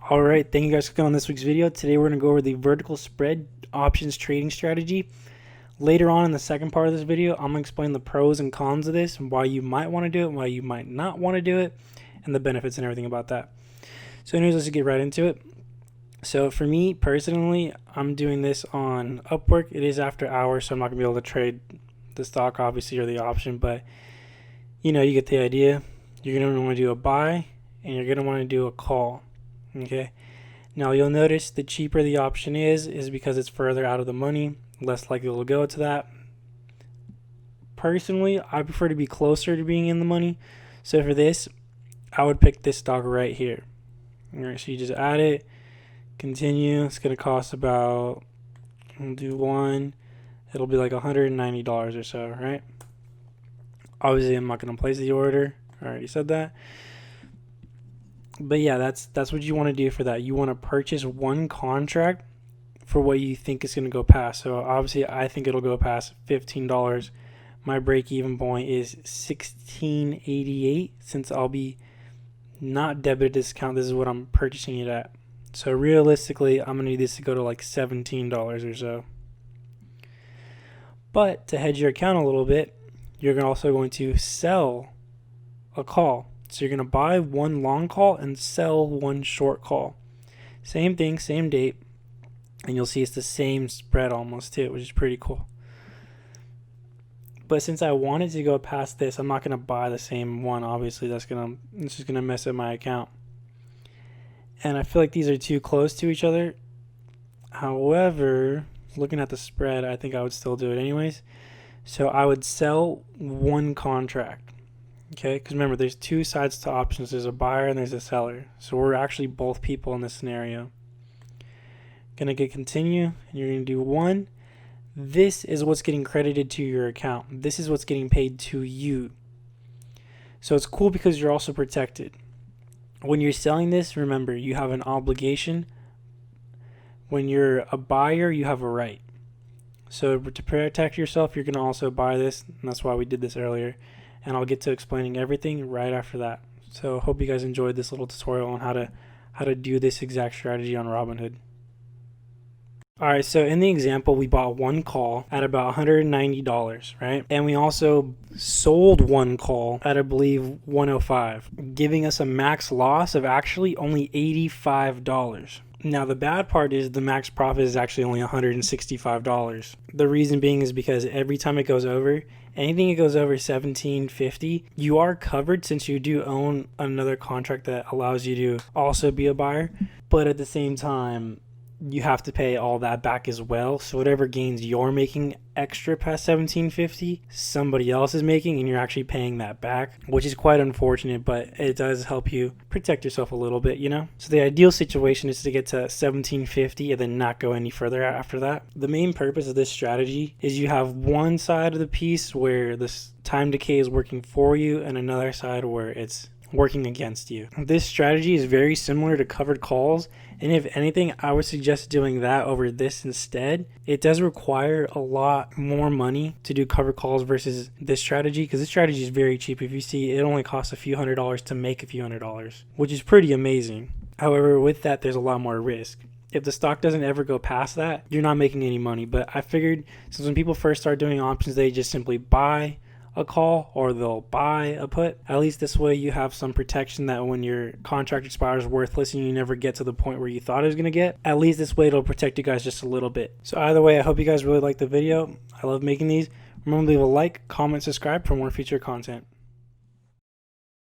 Alright, thank you guys for clicking on this week's video. Today we're going to go over the vertical spread options trading strategy. Later on in the second part of this video, I'm going to explain the pros and cons of this and why you might want to do it, why you might not want to do it, and the benefits and everything about that. So anyways, let's just get right into it. So for me personally, I'm doing this on Upwork. It is after hours, so I'm not going to be able to trade the stock obviously or the option, but you know, you get the idea. You're going to want to do a buy and you're going to want to do a call. Okay, now you'll notice the cheaper the option is because it's further out of the money, less likely to go to that. Personally, I prefer to be closer to being in the money, so for this I would pick this stock right here. Alright, so you just add it, continue. It's going to cost about, we'll do one, it'll be like $190 or so, right? Obviously I'm not going to place the order, I already said that. But yeah, that's what you want to do for that. You want to purchase one contract for what you think is going to go past. So obviously I think it'll go past $15. My break even point is $16.88 since I'll be not debit discount. This is what I'm purchasing it at. So realistically, I'm going to need this to go to like $17 or so. But to hedge your account a little bit, you're also going to sell a call. So you're going to buy one long call and sell one short call. Same thing, same date. And you'll see it's the same spread almost too, which is pretty cool. But since I wanted to go past this, I'm not going to buy the same one. Obviously, this is going to mess up my account. And I feel like these are too close to each other. However, looking at the spread, I think I would still do it anyways. So I would sell one contract. Okay, because remember, there's two sides to options. There's a buyer and there's a seller. So we're actually both people in this scenario. Gonna get continue, and you're gonna do one. This is what's getting credited to your account. This is what's getting paid to you. So it's cool because you're also protected. When you're selling this, remember, you have an obligation. When you're a buyer, you have a right. So to protect yourself, you're gonna also buy this, and that's why we did this earlier. And I'll get to explaining everything right after that. So hope you guys enjoyed this little tutorial on how to do this exact strategy on Robinhood. Alright, so in the example, we bought one call at about $190, right? And we also sold one call at, I believe, $105, giving us a max loss of actually only $85. Now the bad part is the max profit is actually only $165. The reason being is because every time it goes over, anything that goes over $17.50, you are covered since you do own another contract that allows you to also be a buyer. But at the same time, you have to pay all that back as well. So whatever gains you're making extra past $17.50, somebody else is making, and you're actually paying that back, which is quite unfortunate, but it does help you protect yourself a little bit, you know? So the ideal situation is to get to $17.50 and then not go any further after that. The main purpose of this strategy is you have one side of the piece where this time decay is working for you and another side where it's working against you. This strategy is very similar to covered calls, and if anything, I would suggest doing that over this instead. It does require a lot more money to do covered calls versus this strategy, because this strategy is very cheap. If you see, it only costs a few $100s to make a few $100s, which is pretty amazing. However, with that, there's a lot more risk. If the stock doesn't ever go past that, you're not making any money. But I figured since when people first start doing options, they just simply buy a call or they'll buy a put. At least this way you have some protection that when your contract expires worthless and you never get to the point where you thought it was going to get, at least this way it'll protect you guys just a little bit. So either way, I hope you guys really liked the video. I love making these. Remember to leave a like, comment, subscribe for more future content.